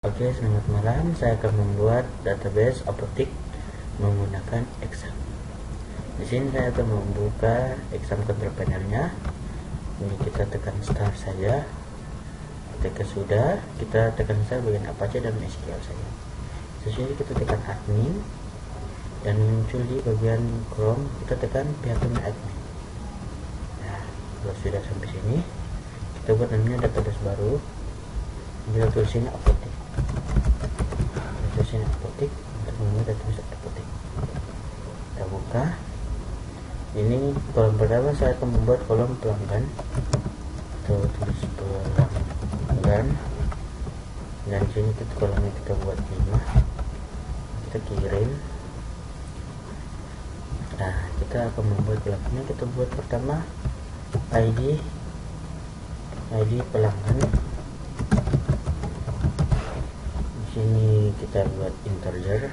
Oke, selamat malam. Saya akan membuat database apotik menggunakan exam. Di sini saya akan membuka exam control panelnya. Ini kita tekan start saja. Ketika sudah, kita tekan start bagian Apache dan SQL saja. Sesudah kita tekan admin dan muncul di bagian Chrome, kita tekan pihaknya admin. Nah, kalau sudah sampai sini, kita buat namanya database baru. Kita tulis sini apotik. Apotik untuk membuat database apotik. Kita buka. Ini kolom pertama saya akan membuat kolom pelanggan. Kita tulis pelanggan. Dan sini kita kolomnya kita buat 5. Kita kirim. Nah, kita akan membuat pelanggannya. Kita buat pertama ID pelanggan. Sini kita buat integer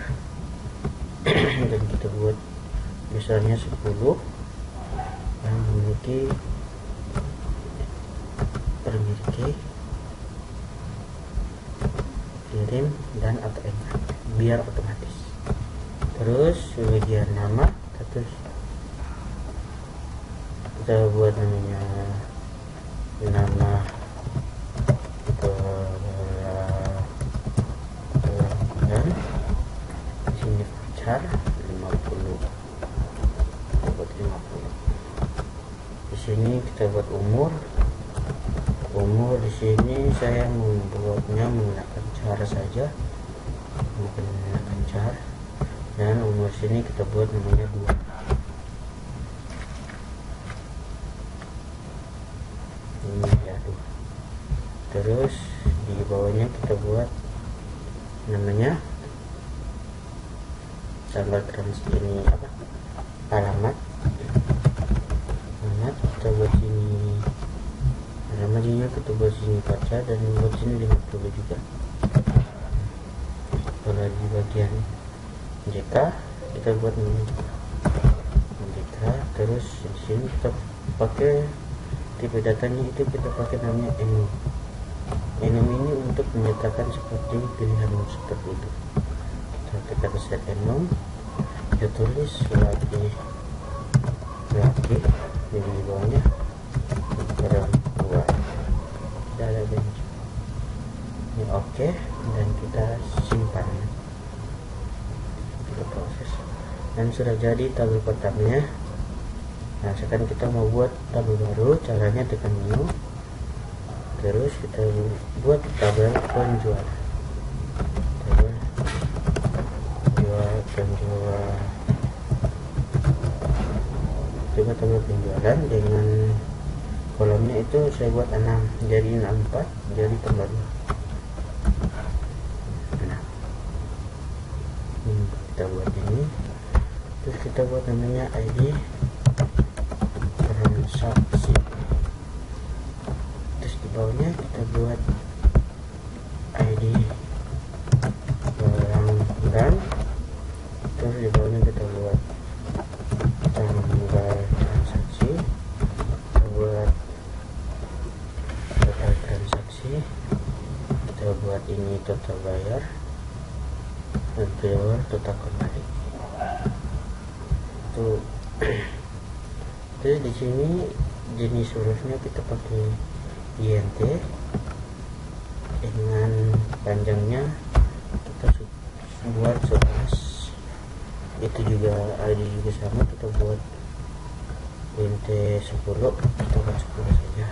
dan kita buat misalnya 10 yang memiliki kirim dan atau enter biar otomatis. Terus bagian nama kita buat namanya nama besar 50. Di sini kita buat umur di sini saya membuatnya menggunakan char saja, menggunakan char, dan umur sini kita buat namanya 2. Ini ya 2. Terus di bawahnya kita buat namanya tanggal ini alamat kita buat sini, alamatnya kita buat sini baca, dan buat sini 50 juga. Kalau di bagian JK kita buat namanya JK. Terus di sini kita pakai tipe datanya itu kita pakai namanya enum. Enum ini untuk menyatakan seperti pilihan seperti itu. Kita set enum, kita tulis lagi di bawahnya perempuan. Kita ada bench ini oke, dan kita simpan, kita proses, dan sudah jadi tabel kotaknya. Nah, sekarang kita mau buat tabel baru. Caranya tekan menu, terus kita buat tabel penjualan. Coba tabel penjualan dengan kolomnya itu saya buat 6, jadi 64, jadi tambah 2. Nah, kita buat ini, terus kita buat namanya ID transaksi. Terus di bawahnya kita buat ID pelanggan. Terus di bawahnya kita buat tanggal transaksi, kita buat total transaksi, kita buat ini total bayar, dan keluar total kembali. Tuh. Terus di sini jenis hurufnya kita pakai INT, dengan panjangnya kita buat 11. Itu juga ID juga sama, kita buat int 10, kita buat 10 saja.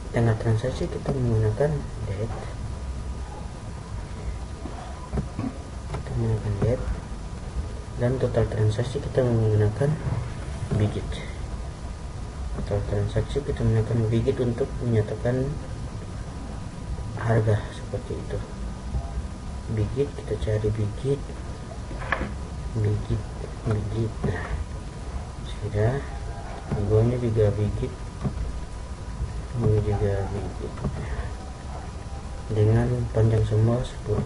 Tengah transaksi kita menggunakan date, dan total transaksi kita menggunakan bigit. Total transaksi kita menggunakan bigit untuk menyatakan harga seperti itu. Bigit, kita cari bigit. Nah, sudah. Bawahnya juga bigit, ini juga bigit, dengan panjang semua 10.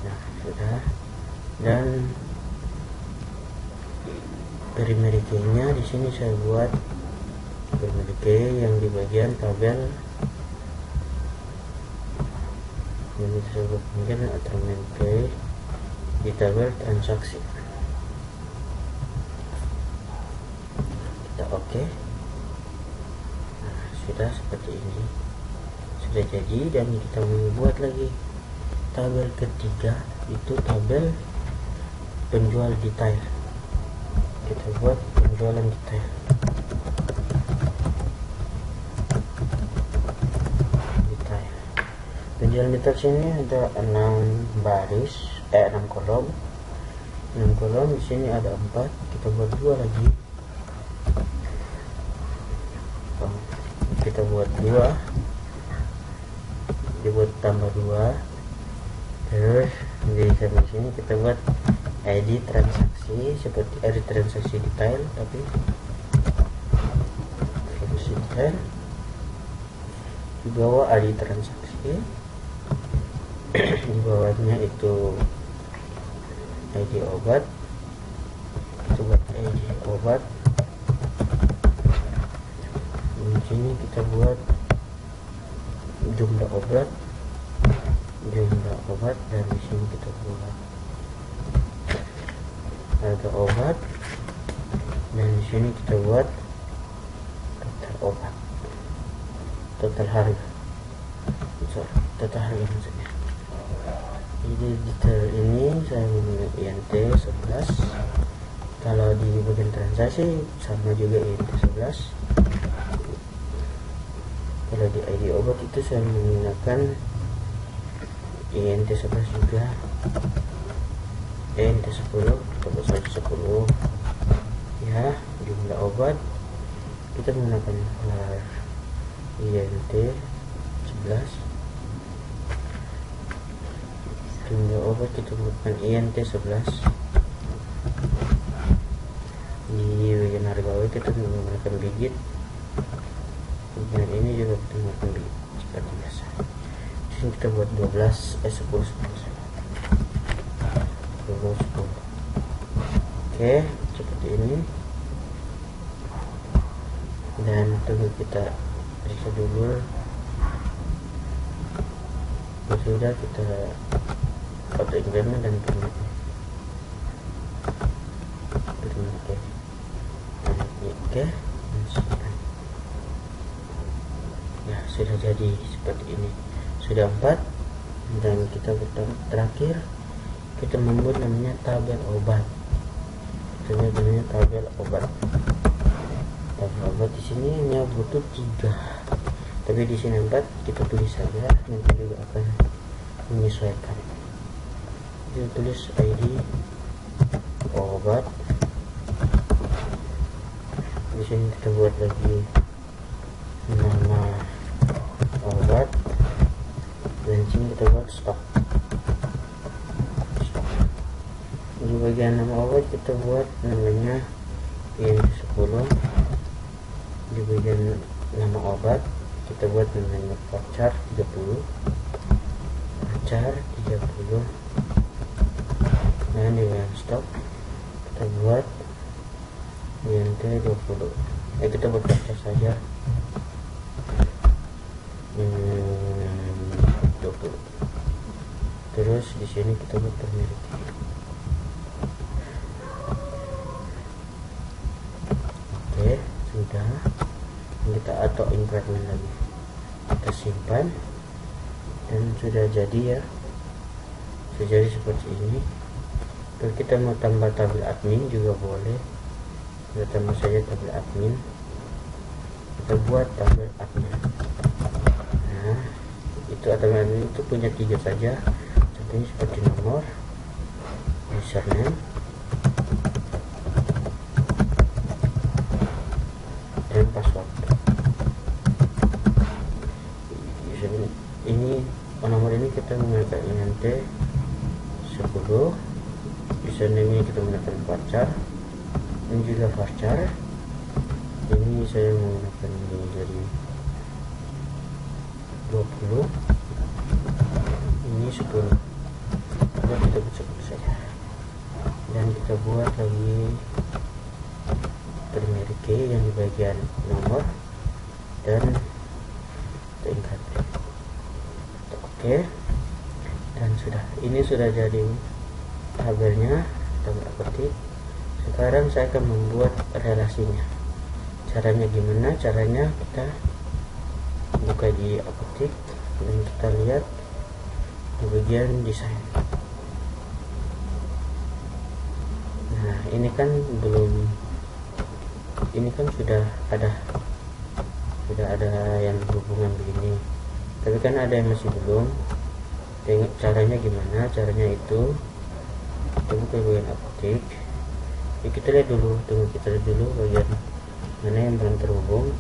Nah, sudah. Dan primary key-nya di sini saya buat primary key yang di bagian tabel yang disebut mungkin termin key di tabel transaksi. Kita oke. Nah, sudah seperti ini, sudah jadi. Dan kita membuat lagi tabel ketiga, itu tabel penjual detail. Kita buat penjualan detail. Penjualan detail sini ada 6 baris, 6 kolom. 6 kolom, di sini ada 4. Kita buat 2 lagi. Kita buat 2. Dibuat tambah 2. Terus di samping sini kita buat ID transaksi seperti ID transaksi detail, tapi transaksi detail. Di bawah ID transaksi, di bawahnya itu ID obat. Kita buat ID obat. Di sini kita buat jumlah obat, dan di sini kita buat harga obat, dan di sini kita buat total obat, total harga, total harga maksudnya. Jadi detail ini saya menggunakan INT 11. Kalau di bagian transaksi sama juga INT 11. Kalau di ID obat itu saya menggunakan INT 11 juga. INT 10, kita buat saja 10 ya. Jumlah obat kita menggunakan INT 11. Jumlah obat kita menggunakan INT 11. Di bagian harga obat kita menggunakan bigit. Dan ini juga kita menggunakan bigit seperti biasa. Di sini kita buat 10 Oke, seperti ini. Dan tunggu kita periksa dulu. Sudah kita auto increment dan permit. Oke. Ya, sudah jadi seperti ini. Sudah 4. Dan kita terakhir kita membuat namanya tabel obat. Namanya tabel obat. Tabel obat di sini hanya butuh 3, tapi di sini 4. Kita tulis saja, nanti juga akan menyesuaikan. Kita tulis ID obat. Di sini kita buat lagi nama obat, dan di sini kita buat stok. Di bagian nama obat kita buat namanya INT 10. Di bagian nama obat kita buat namanya voucher 30. Dan di bagian stok kita buat INT 20. Kita buat voucher saja 20. Terus di sini kita buat permit. Sudah, kita auto increment lagi, kita simpan, dan sudah jadi ya. Sudah jadi seperti ini. Kalau kita mau tambah tabel admin juga boleh, kita tambah saja tabel admin. Kita buat tabel admin. Nah, itu tabel admin itu punya 3 saja. Contohnya seperti nomor, username, dan password. Ini nomor ini kita menggunakan INT 10. Username ini kita menggunakan voucher. Ini juga voucher. Ini saya menggunakan dari 20. Ini 10. Dan kita buat 10 saja. Dan kita buat lagi primary key yang di bagian nomor. dan tingkat oke. Dan ini sudah jadi tabelnya, tabel apotik. Sekarang saya akan membuat relasinya. Caranya gimana? Caranya kita buka di apotik dan kita lihat di bagian desain. Nah, ini kan sudah ada yang berhubungan begini, tapi kan ada yang masih belum. Caranya gimana? Caranya itu kita buka bagian apotik. Kita lihat dulu, kita lihat dulu bagian mana yang belum terhubung.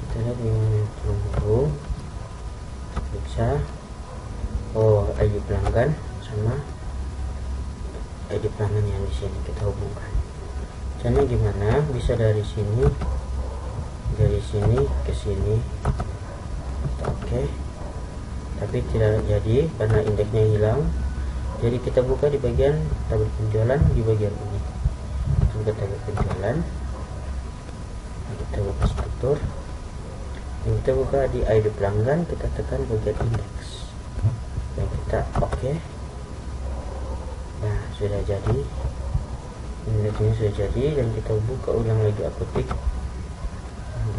Kita lihat yang terhubung, bisa ID pelanggan sama ID pelanggan yang di sini kita hubungkan. Caranya gimana? Bisa dari sini ke sini, oke. Tapi tidak jadi karena indeksnya hilang. Jadi kita buka di bagian tabel penjualan, di bagian ini buka tabel penjualan. Kita buka struktur dan kita buka di ID pelanggan, kita tekan bagian indeks dan kita oke. Nah, sudah jadi, indeksnya sudah jadi. Dan kita buka ulang lagi apotik,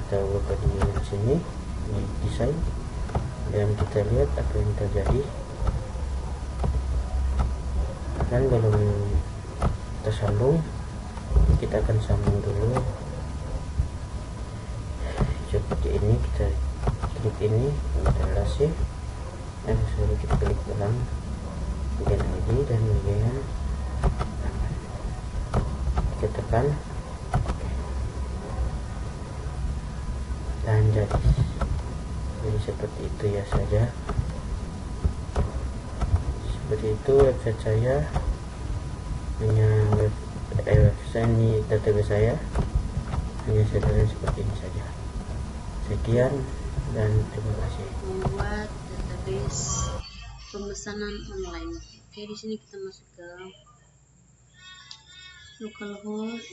kita buka di sini di desain dan kita lihat apa yang terjadi. Kan belum tersambung, kita akan sambung dulu seperti ini. Kita klik ini, kita relasi, dan sudah kita klik ulang bagian ID dan bagian kita tekan dan jadi seperti itu ya saja. Seperti itu website saya, hanya website ini, database saya hanya sederhana seperti ini saja. Sekian dan terima kasih. Membuat database pemesanan online. Oke, di sini kita masuk ke localhost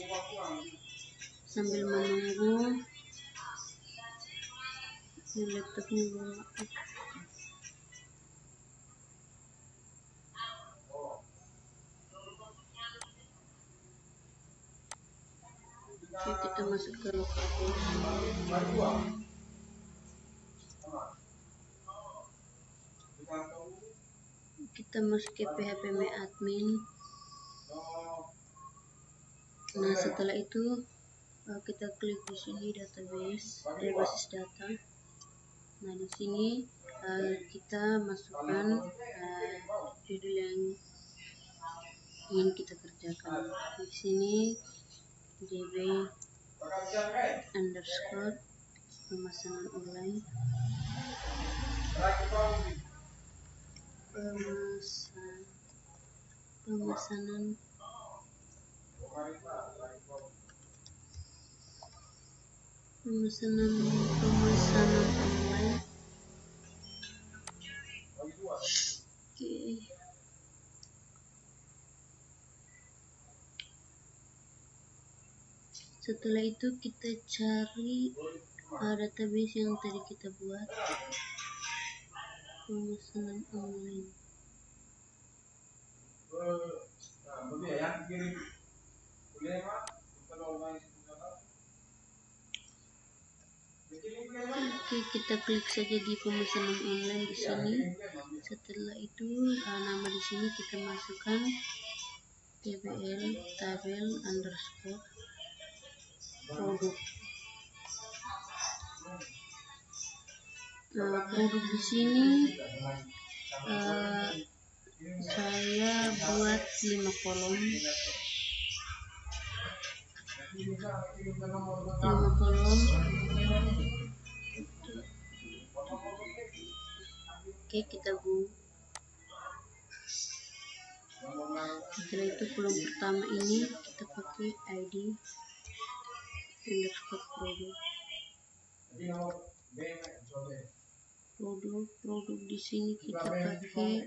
sambil menunggu laptopnya belum aktif. Oke, kita masuk ke localhost. Kita masuk ke PHP admin. Nah, setelah itu kita klik di sini database, basis data. Nah, di sini kita masukkan judul yang ingin kita kerjakan. Di sini db underscore pemesanan online, pemesanan online. Oke. Setelah itu kita cari database yang tadi kita buat, pemesanan online. Oke, kita klik saja di pemesanan online di sini. Setelah itu nama di sini kita masukkan tbl tabel underscore produk. Produk di sini saya buat 5 kolom. Oke, kita go. Setelah itu kolom pertama ini kita pakai ID underscore produk di sini kita pakai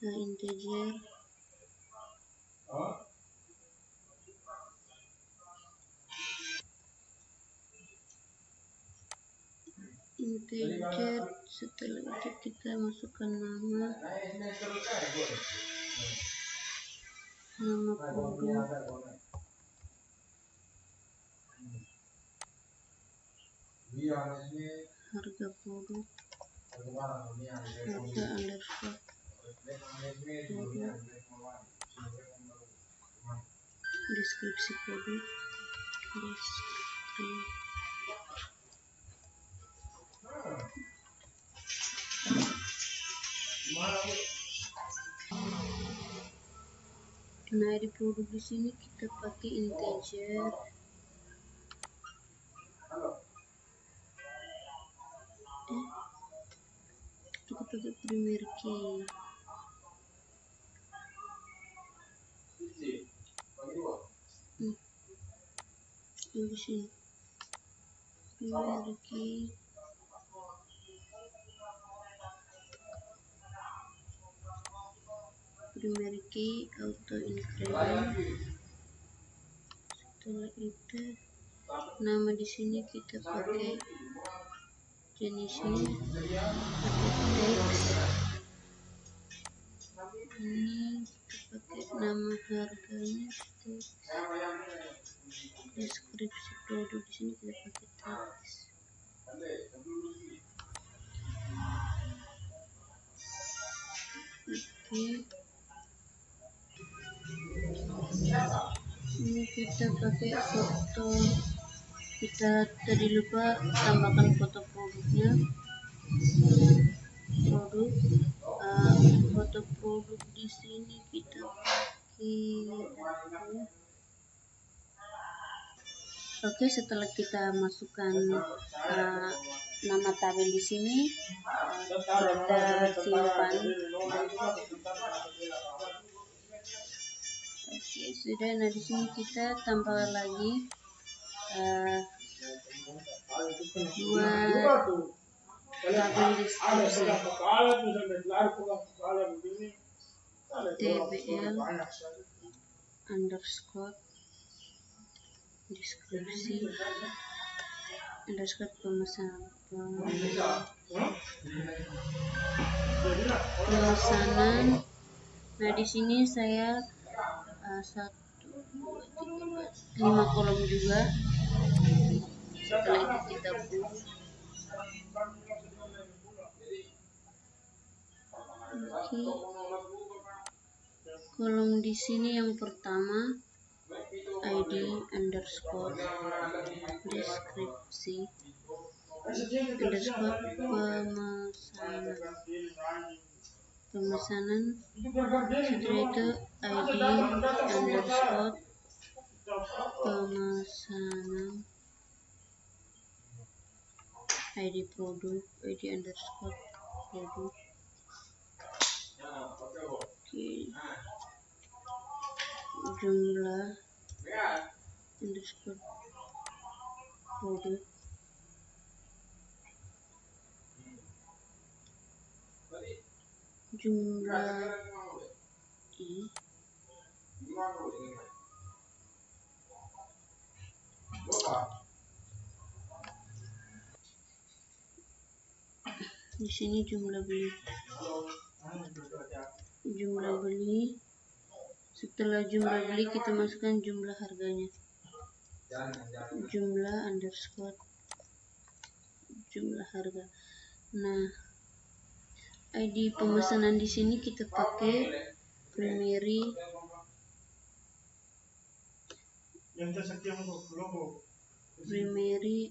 integer integer. Setelah itu kita masukkan nama produk, harga produk, harga underscore produk, deskripsi produk, Nah, di produk di sini kita pakai integer. Kita pakai primary key. Di sini primary key. Primary key auto increment. Setelah itu nama di sini kita pakai jenisnya pakai teks. Ini kita pakai nama harganya teks. Deskripsi produk di sini kita pakai teks. Oke. Ini kita pakai foto. Kita tadi lupa tambahkan foto produknya. Foto produk di sini kita pakai. Oke, setelah kita masukkan nama tabel di sini, kita simpan. Oke, sudah. Nah, di sini kita tambah lagi buat tabel deskripsi tbl underscore deskripsi underscore pemesanan. Nah, di sini saya 1, 2, 3, 4, 5 kolom juga. Setelah itu kita push. Oke. Kolom di sini yang pertama ID underscore deskripsi underscore pemesanan. Setelah itu ID underscore pemesanan, ID produk, ID underscore produk. Oke. Jumlah underscore produk, jumlah di sini jumlah beli. Setelah jumlah beli kita masukkan jumlah harganya. Jumlah underscore jumlah harga. Nah, ID pemesanan di sini kita pakai primary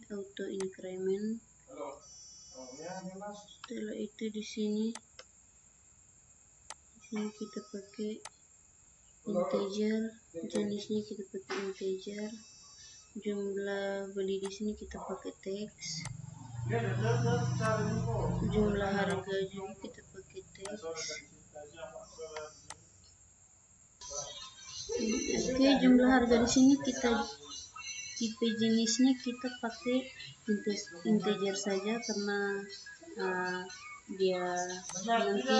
auto increment. Setelah itu di sini kita pakai integer, jenisnya kita pakai integer. Jumlah beli di sini kita pakai teks. Jumlah harga juga kita pakai teks. Oke, jumlah harga di sini kita tipe jenisnya kita pakai integer saja karena dia nanti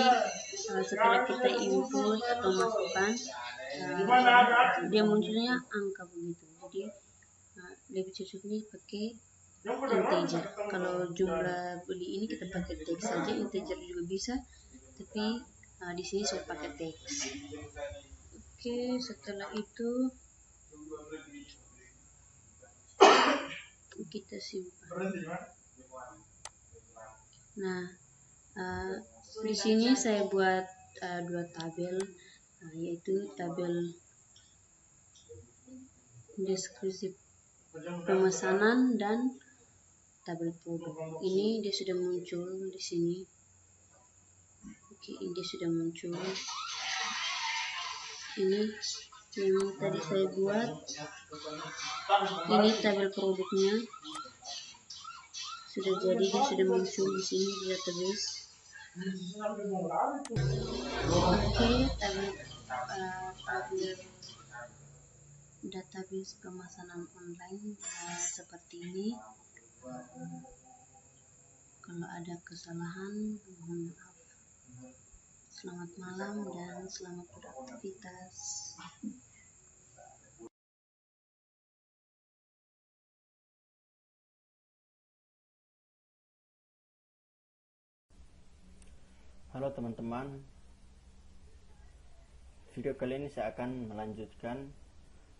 setelah kita input atau masukkan dia munculnya angka begitu. Jadi lebih cocoknya pakai integer. Kalau jumlah beli ini kita pakai teks saja, integer juga bisa, tapi di sini saya pakai teks. Oke, setelah itu kita simpan. Nah, di sini saya buat dua tabel, yaitu tabel deskripsi pemesanan dan tabel produk. Ini dia sudah muncul di sini. Oke, ini dia sudah muncul. Ini yang tadi saya buat. Ini tabel produknya sudah jadi, dia sudah muncul di sini di database. Oke, tabel database pemesanan online seperti ini. Kalau ada kesalahan, mohon maaf. Selamat malam dan selamat beraktivitas. Halo teman-teman, video kali ini saya akan melanjutkan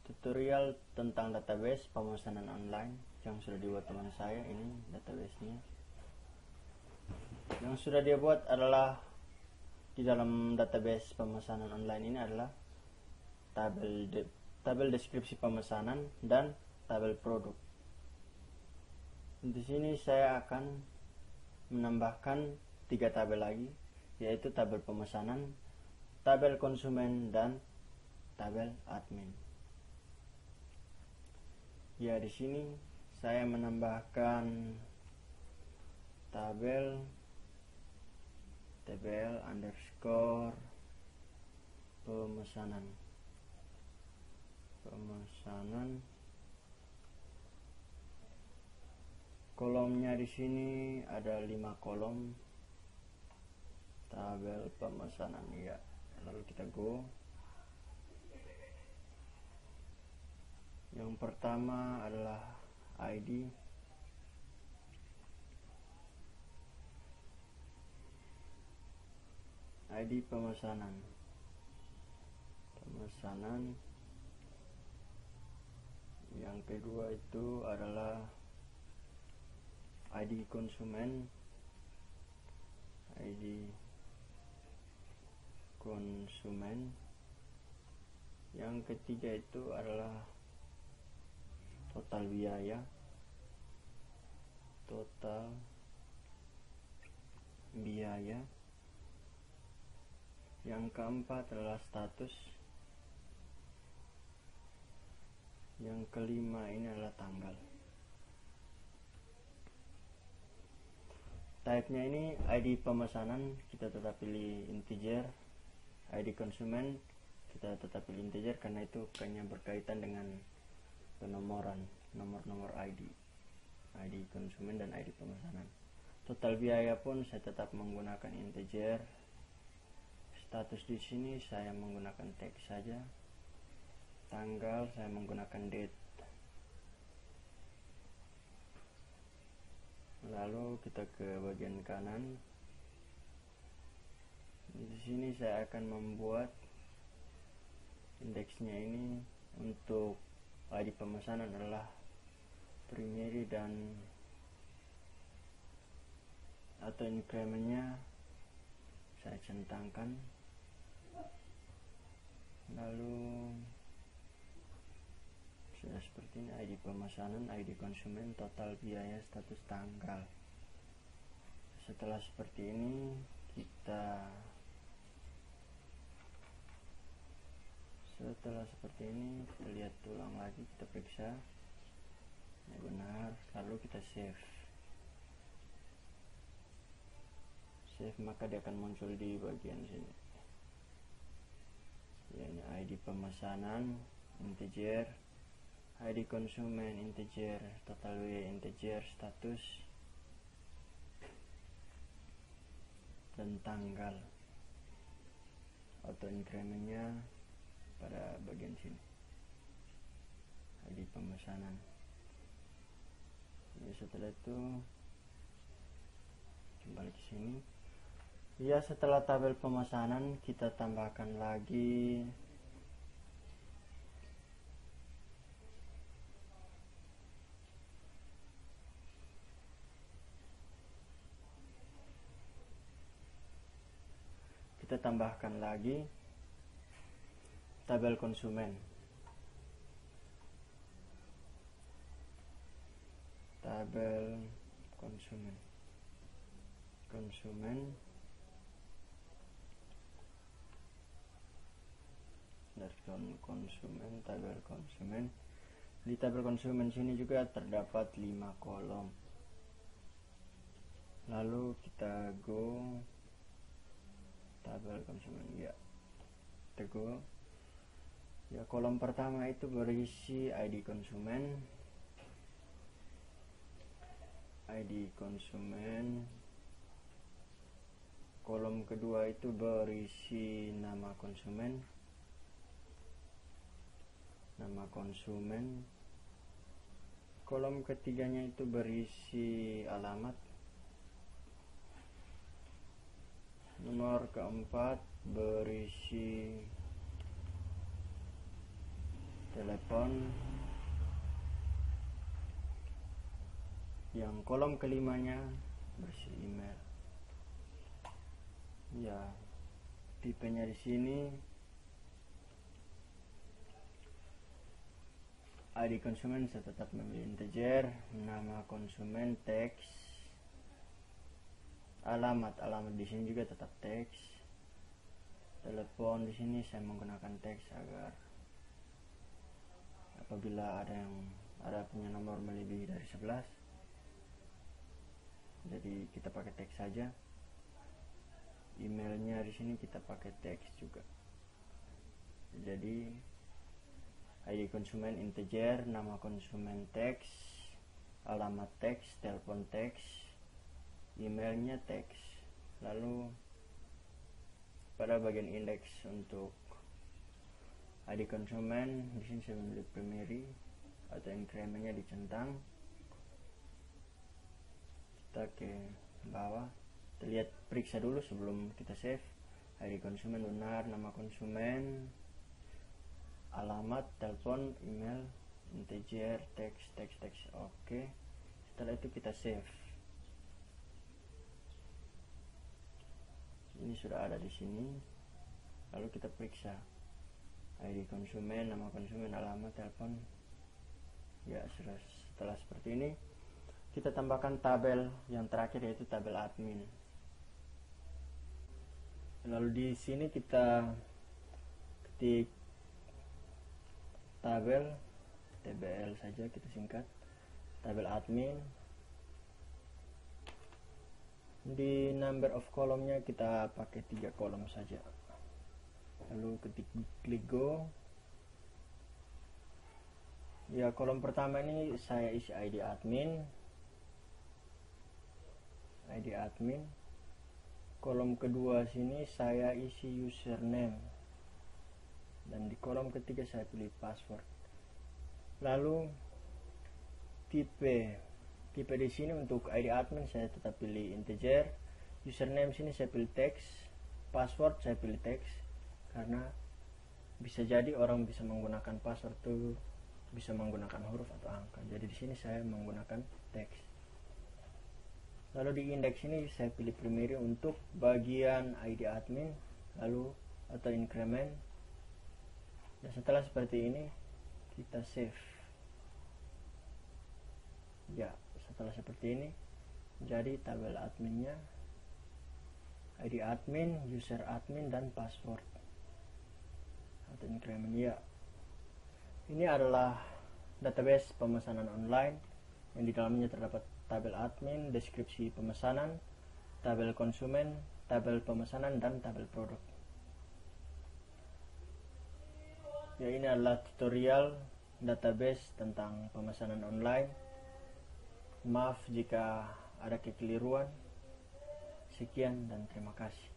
tutorial tentang database pemesanan online yang sudah dibuat teman saya. Ini database-nya. Yang sudah dia buat adalah di dalam database pemesanan online ini adalah tabel deskripsi pemesanan dan tabel produk. Di sini saya akan menambahkan 3 tabel lagi, yaitu tabel pemesanan, tabel konsumen, dan tabel admin. Ya, di sini saya menambahkan tabel tbl underscore pemesanan. Kolomnya di sini ada 5 kolom. Tabel pemesanan, ya. Lalu kita go. Yang pertama adalah ID. ID pemesanan. Yang kedua itu adalah ID konsumen. Yang ketiga itu adalah total biaya. Yang keempat adalah status. Yang kelima ini adalah tanggal. Type-nya ini ID pemesanan kita tetap pilih integer, ID konsumen kita tetap pilih integer karena itu hanya berkaitan dengan penomoran, nomor ID konsumen dan ID pemesanan. Total biaya pun saya tetap menggunakan integer. Status di sini saya menggunakan teks saja. Tanggal saya menggunakan date. Lalu kita ke bagian kanan. Di sini saya akan membuat indeksnya ini. Untuk ID pemesanan adalah primary dan atau incrementnya saya centangkan. Lalu sudah seperti ini, ID pemesanan, ID konsumen, total biaya, status, tanggal. Setelah seperti ini kita lihat ulang lagi, kita periksa ini benar, lalu kita save, maka dia akan muncul di bagian sini. Ya, ini ID pemesanan integer, ID konsumen integer, total biaya integer, status, dan tanggal. Auto incrementnya pada bagian sini, ID pemesanan. Ya, setelah itu kembali ke sini. Ya, setelah tabel pemesanan kita tambahkan lagi tabel konsumen. Tabel konsumen. Di tabel konsumen sini juga terdapat 5 kolom. Lalu kita go tabel konsumen, ya, kita go. Ya, kolom pertama itu berisi ID konsumen. Kolom kedua itu berisi nama konsumen. Kolom ketiganya itu berisi alamat. Nomor keempat berisi telepon. Yang kolom kelimanya berisi email. Ya, tipenya di sini ID konsumen saya tetap memilih integer, nama konsumen teks, alamat di sini juga tetap teks, telepon di sini saya menggunakan teks agar apabila ada punya nomor melebihi dari 11, jadi kita pakai teks saja. Emailnya di sini kita pakai teks juga. Jadi ID konsumen integer, nama konsumen teks, alamat teks, telepon teks, emailnya teks. Lalu pada bagian indeks untuk ID konsumen di sini saya memilih primary atau incrementnya dicentang. Kita ke bawah, kita lihat, periksa dulu sebelum kita save. ID konsumen benar, nama konsumen, alamat, telepon, email, integer, teks. Oke. Setelah itu kita save. Ini sudah ada di sini. Lalu kita periksa ID konsumen, nama konsumen, alamat, telepon. Ya, setelah seperti ini kita tambahkan tabel yang terakhir, yaitu tabel admin. Lalu di sini kita ketik tabel TBL saja, kita singkat tabel admin. Di number of kolomnya kita pakai 3 kolom saja. Lalu klik go. Ya, kolom pertama ini saya isi ID admin. Kolom kedua sini saya isi username. Dan di kolom ketiga saya pilih password. Lalu tipe di sini untuk ID admin saya tetap pilih integer, username sini saya pilih teks, password saya pilih teks, karena bisa jadi orang bisa menggunakan password itu bisa menggunakan huruf atau angka. Jadi di sini saya menggunakan teks. Lalu di indeks ini saya pilih primary untuk bagian ID admin, lalu atau increment. Dan setelah seperti ini kita save. Ya, setelah seperti ini jadi tabel adminnya ID admin, user admin, dan password atau increment. Ya, ini adalah database pemesanan online yang di dalamnya terdapat tabel admin, deskripsi pemesanan, tabel konsumen, tabel pemesanan, dan tabel produk. Ya, ini adalah tutorial database tentang pemesanan online. Maaf jika ada kekeliruan. Sekian dan terima kasih.